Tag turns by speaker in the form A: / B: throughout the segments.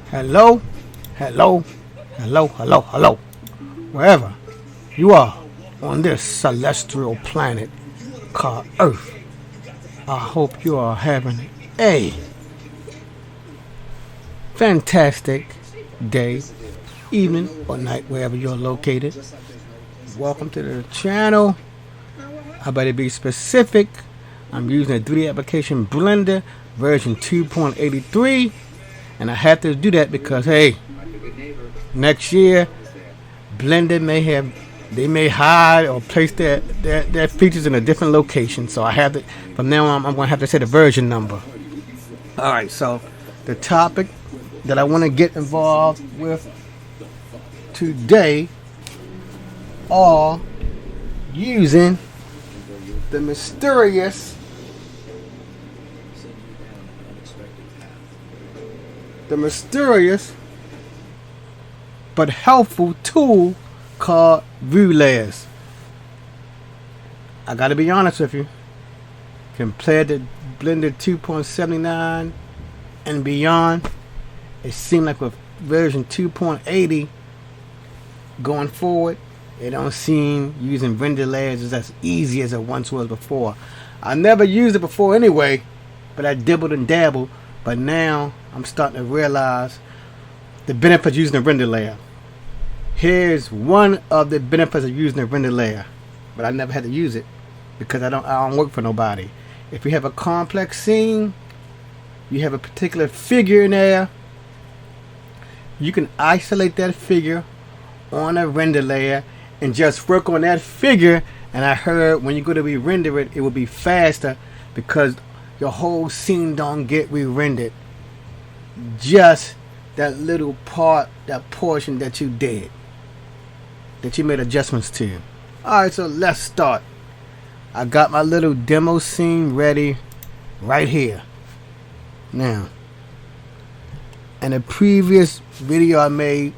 A: Hello, hello, hello, hello, hello. Wherever you are on this celestial planet called Earth, I hope you are having a fantastic day, evening, or night, wherever you're located. Welcome to the channel. I better be specific. I'm using a 3D application Blender version 2.83, and I have to do that because hey, next year Blender may hide or place their features in a different location. So I have to, from now on, I'm going to have to say the version number. All right, so the topic that I want to get involved with today are using the mysterious but helpful tool called view layers. I gotta be honest with you, compared to Blender 2.79 and beyond, it seemed like with version 2.80 going forward, it don't seem using render layers is as easy as it once was before. I never used it before anyway, but I dibbled and dabbled. But now I'm starting to realize the benefits of using a render layer. Here's one of the benefits of using a render layer, but I never had to use it because I don't work for nobody. If you have a complex scene, you have a particular figure in there, you can isolate that figure on a render layer and just work on that figure. And I heard when you go to re-render it, it will be faster because your whole scene don't get re-rendered. Just that little part, that portion that you did, that you made adjustments to. Alright, so let's start. I got my little demo scene ready right here. Now, in a previous video I made,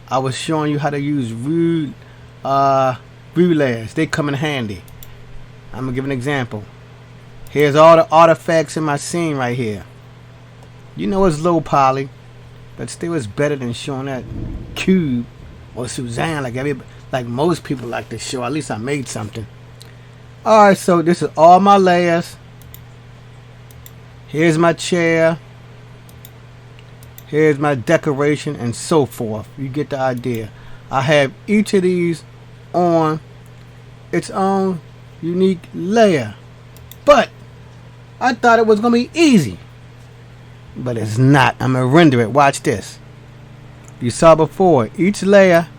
A: I was showing you how to use view layers. They come in handy. I'm gonna give an example. Here's all the artifacts in my scene right here. You know it's low poly, but still it's better than showing that cube or Suzanne like most people like to show. At least I made something. Alright, so this is all my layers. Here's my chair. Here's my decoration and so forth. You get the idea. I have each of these on its own unique layer. But I thought it was going to be easy. But it's not. I'm going to render it. Watch this. You saw before. Each layer,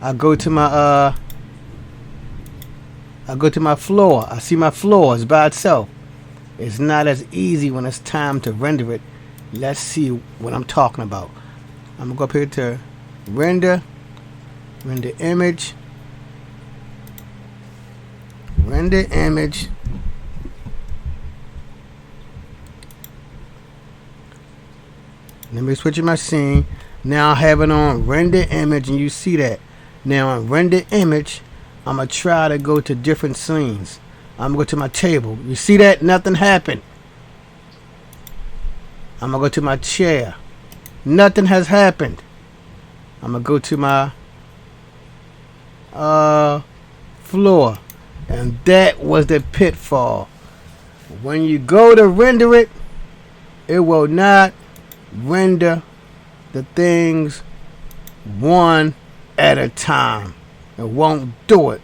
A: I go to my floor. I see my floors by itself. It's not as easy when it's time to render it. Let's see what I'm talking about. I'm going to go up here to render image. Render image. Let me switch my scene. Now I have it on render image, and you see that. Now on render image, I'm going to try to go to different scenes. I'm going to go to my table. You see that? Nothing happened. I'm going to go to my chair. Nothing has happened. I'm going to go to my floor. And that was the pitfall. When you go to render it, it will not render the things one at a time. It won't do it.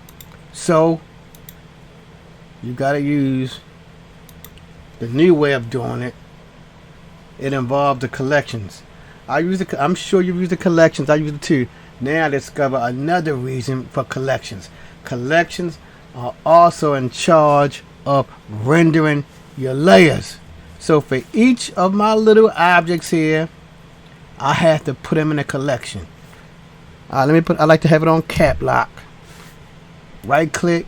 A: So you got to use the new way of doing it. It involved the collections. I'm sure you've used the collections. I use it too. Now I discover another reason for collections. Collections are also in charge of rendering your layers. So for each of my little objects here, I have to put them in a collection. I like to have it on cap lock. Right click.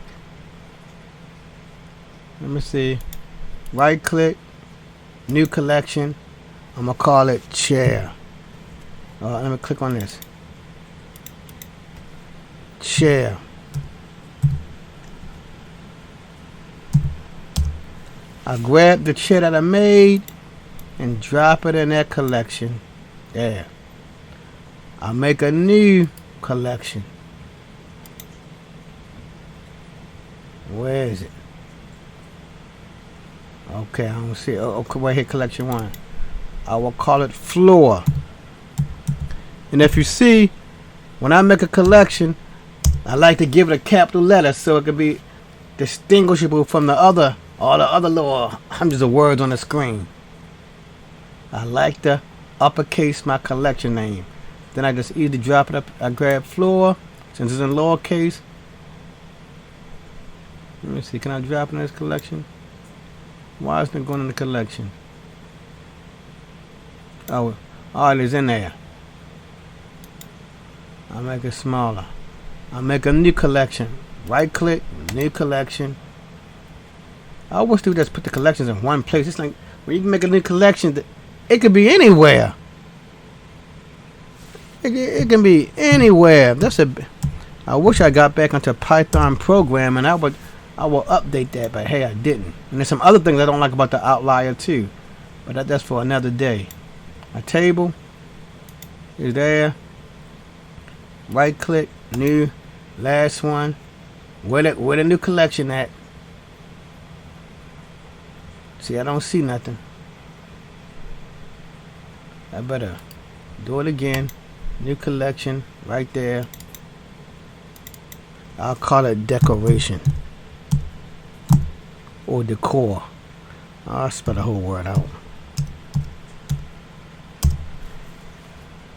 A: Let me see. Right click. New collection. I'm going to call it chair. Let me click on this. Chair. I grab the chair that I made and drop it in that collection. There. I'll make a new collection. Where is it? Okay, I don't see it. Oh, right here, collection 1. I will call it floor. And if you see, when I make a collection, I like to give it a capital letter so it can be distinguishable from all the other little hundreds of words on the screen. I like to uppercase my collection name. Then I just either drop it up. I grab floor, since it's in lowercase. Let me see, can I drop it in this collection? Why isn't it going in the collection? Oh, it is in there. I'll make it smaller. I'll make a new collection. Right click, new collection. I wish they would just put the collections in one place. It's like when you can make a new collection, it could be anywhere. It can be anywhere. I wish I got back into Python programming. I will update that, but hey, I didn't. And there's some other things I don't like about the outlier too, but that's for another day. A table is there. Right click, new, last one. Where the new collection at? See, I don't see nothing. I better do it again. New collection, right there. I'll call it decoration or decor. I'll spell the whole word out.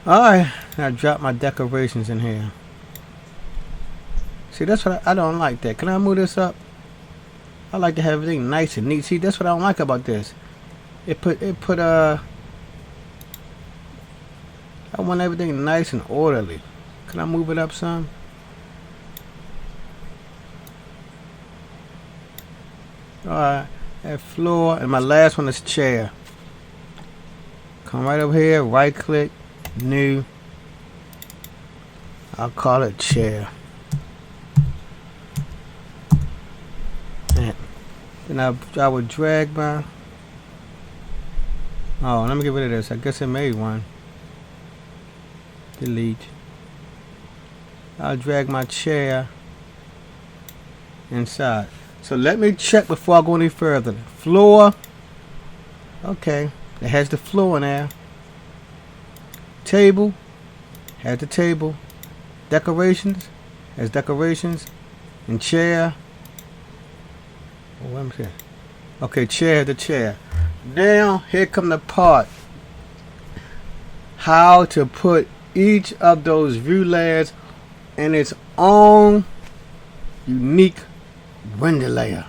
A: Alright, I drop my decorations in here. See, that's what I don't like that. Can I move this up? I like to have everything nice and neat. See, that's what I don't like about this. I want everything nice and orderly. Can I move it up some? Alright, that floor, and my last one is chair. Come right over here, right click, new. I'll call it chair. And then I would drag my... Oh, let me get rid of this. I guess I made one. Delete. I'll drag my chair inside. So let me check before I go any further. Floor. Okay. It has the floor in there. Table. Has the table. Decorations. Has decorations. And chair. Oh, what am I saying? Okay, chair has the chair. Now, here come the part. How to put each of those view layers in its own unique render layer.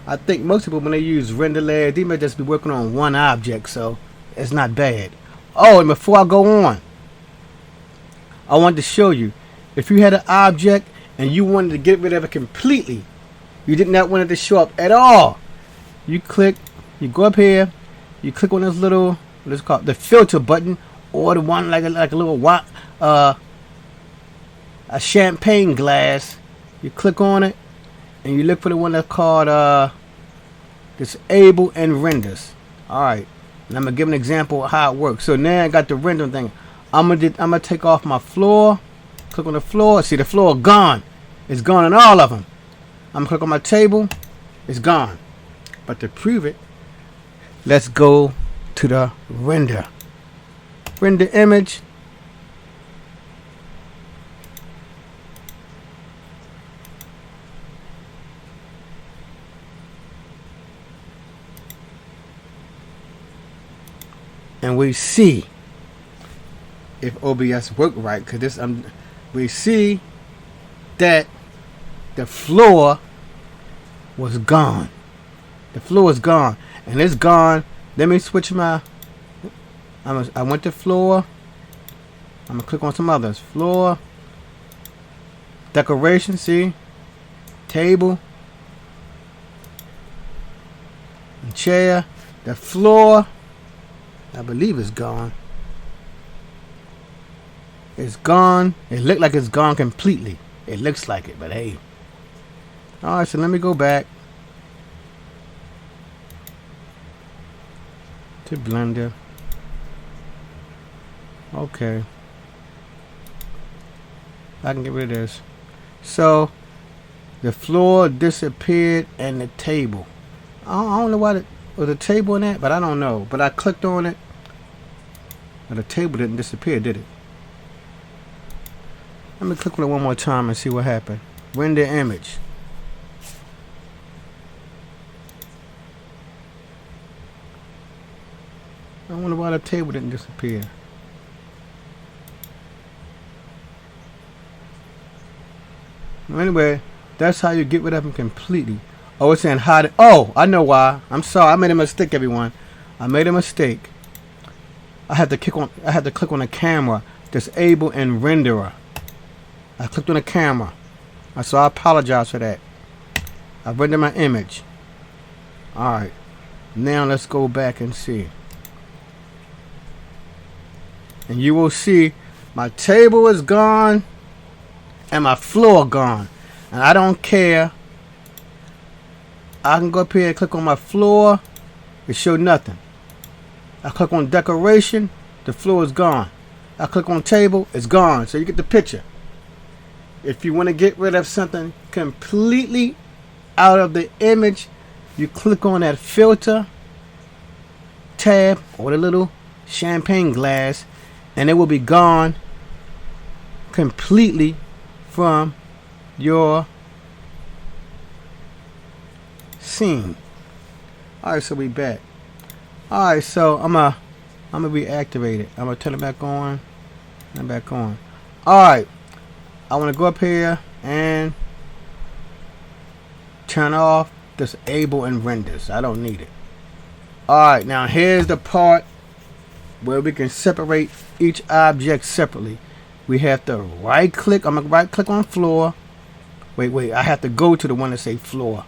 A: I think most people, when they use render layer, they may just be working on one object, so it's not bad. Oh, and before I go on, I wanted to show you, if you had an object and you wanted to get rid of it completely, you did not want it to show up at all, you go up here, you click on this little, let's call it the filter button, or the one like a little a champagne glass. You click on it and you look for the one that's called disable and renders. Alright, and I'm gonna give an example of how it works. So now I got the render thing. I'm gonna take off my floor, click on the floor. See, the floor gone. It's gone in all of them. I'm gonna click on my table. It's gone. But to prove it, let's go to the render image. And we see if OBS worked right, because this we see that the floor was gone. The floor is gone, and it's gone. Let me switch my. I went to floor. I'm gonna click on some others. Floor, decoration. See, table, and chair. The floor, I believe, is gone. It's gone. It looked like it's gone completely. It looks like it, but hey. Alright, so let me go back to Blender. Okay. I can get rid of this. So the floor disappeared and the table. I don't know why was the table in that, but I don't know. But I clicked on it, but the table didn't disappear, did it? Let me click on it one more time and see what happened. Render image. I wonder why the table didn't disappear. Anyway, that's how you get rid of them completely. Oh, it's saying hide it. Oh, I know why. I'm sorry. I made a mistake, everyone. I made a mistake. I had to click on the camera. Disable and renderer. I clicked on the camera. So I apologize for that. I rendered my image. Alright. Now let's go back and see. And you will see my table is gone and my floor gone. And I don't care. I can go up here and click on my floor. It shows nothing. I click on decoration. The floor is gone. I click on table. It's gone. So you get the picture. If you want to get rid of something completely out of the image, you click on that filter tab or the little champagne glass, and it will be gone completely from your scene. Alright, so we back. Alright, so I'm gonna reactivate it. I'm gonna turn it back on and back on. Alright, I want to go up here and turn off disable and renders. I don't need it. Alright, now here's the part where we can separate each object separately. We have to right click. I'm gonna right click on floor. Wait, I have to go to the one that say floor.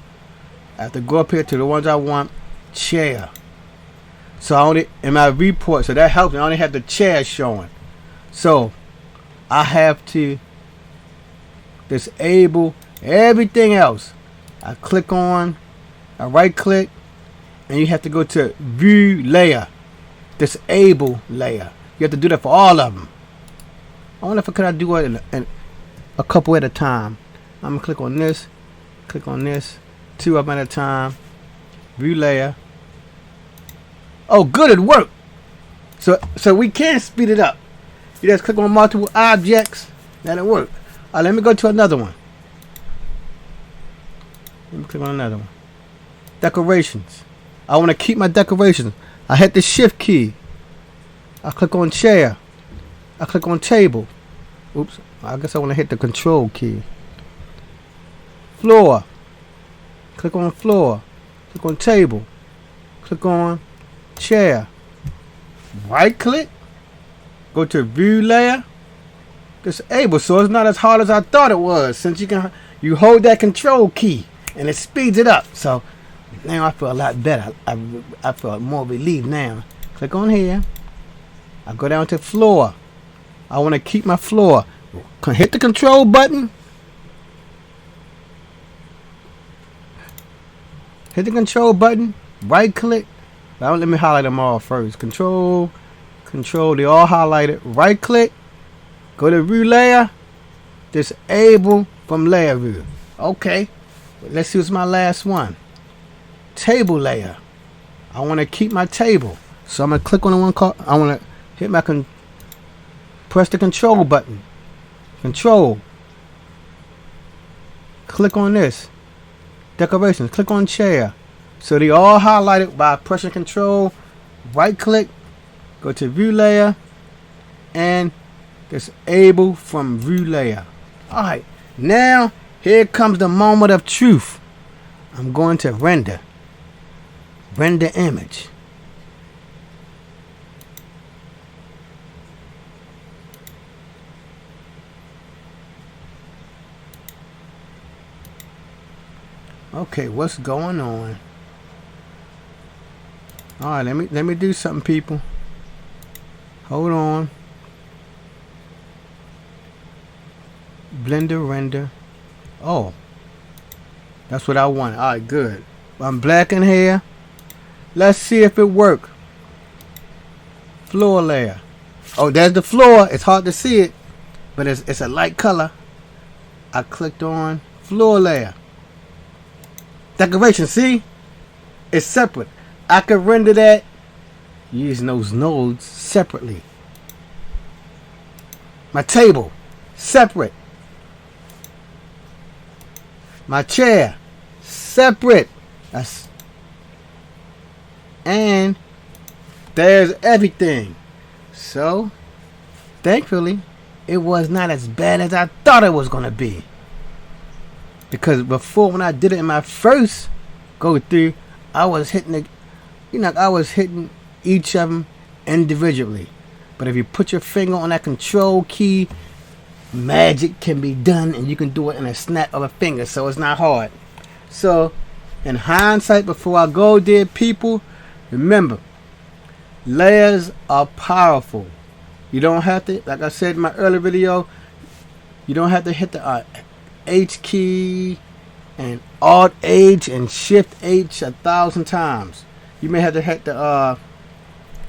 A: I have to go up here to the ones I want. Chair. So I only in my report, so that helps me. I only have the chair showing. So I have to disable everything else. I click on, I right click, and you have to go to view layer, disable layer. You have to do that for all of them. I wonder if I do it in a couple at a time. I'm gonna click on this, 2 of them at a time. View layer. Oh, good, it worked. So we can speed it up. You just click on multiple objects, that'll work. Let me go to another one. Let me click on another one. Decorations. I want to keep my decorations. I hit the shift key. I click on chair. I click on table. Oops. I guess I want to hit the control key. Floor. Click on floor. Click on table. Click on chair. Right click. Go to view layer. Disable. So it's not as hard as I thought it was. Since you hold that control key and it speeds it up. So now I feel a lot better. I feel more relieved now. Click on here. I go down to floor. I want to keep my floor. Hit the control button. Hit the control button. Right click. Now let me highlight them all first. Control. They all highlighted. Right click. Go to view layer. Disable from layer view. Okay. Let's see what's my last one. Table layer. I want to keep my table. So I'm going to click on the one called. I want to hit my press the control button. Control. Click on this. Decorations. Click on chair. So they all highlighted by pressing control. Right click. Go to view layer. And disable from view layer. Alright. Now here comes the moment of truth. I'm going to render. Render image. Okay, what's going on? Alright, let me do something, people. Hold on. Blender render. Oh, that's what I want. Alright, good. I'm black in here. Let's see if it works. Floor layer. Oh, there's the floor. It's hard to see it, but it's a light color. I clicked on floor layer. Decoration, see? It's separate. I could render that using those nodes separately. My table, separate. My chair, separate. And there's everything. So, thankfully, it was not as bad as I thought it was going to be. Because before, when I did it in my first go through, I was hitting I was hitting each of them individually. But if you put your finger on that control key, magic can be done, and you can do it in a snap of a finger, so it's not hard. So, in hindsight, before I go there, people, remember, layers are powerful. You don't have to, like I said in my earlier video, you don't have to hit the H key and Alt H and Shift H 1,000 times. You may have to hit the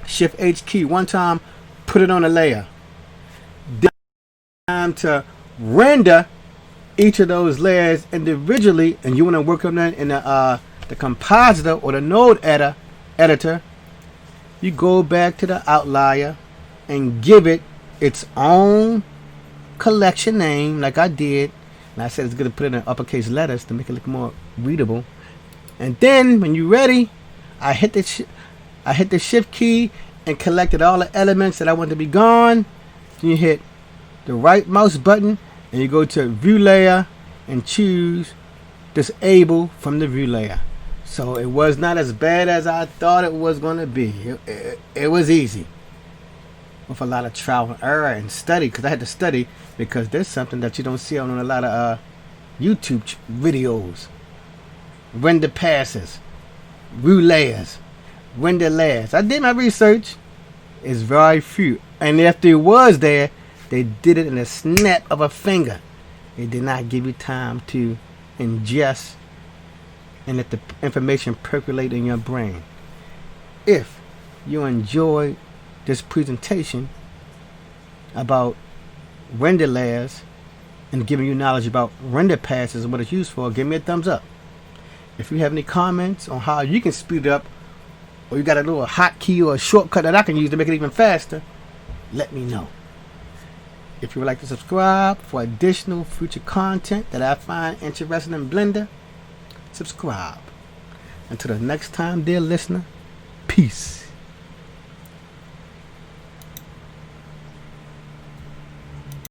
A: Shift H key one time, put it on a layer. Then time to render each of those layers individually, and you want to work on that in the compositor or the node editor. You go back to the outlier and give it its own collection name, like I did. And I said it's going to put it in uppercase letters to make it look more readable. And then when you're ready, I hit the shift key and collected all the elements that I want to be gone. Then you hit the right mouse button and you go to view layer and choose disable from the view layer. So it was not as bad as I thought it was going to be. It was easy. With a lot of trial and error and study, because I had to study, because there's something that you don't see on a lot of YouTube videos. Render passes, view layers, render layers. I did my research. It's very few, and if there was there, they did it in a snap of a finger. They did not give you time to ingest and let the information percolate in your brain. If you enjoyed this presentation about render layers and giving you knowledge about render passes and what it's used for, give me a thumbs up. If you have any comments on how you can speed it up, or you got a little hotkey or a shortcut that I can use to make it even faster, let me know. If you would like to subscribe for additional future content that I find interesting in Blender, subscribe. Until the next time, dear listener, peace.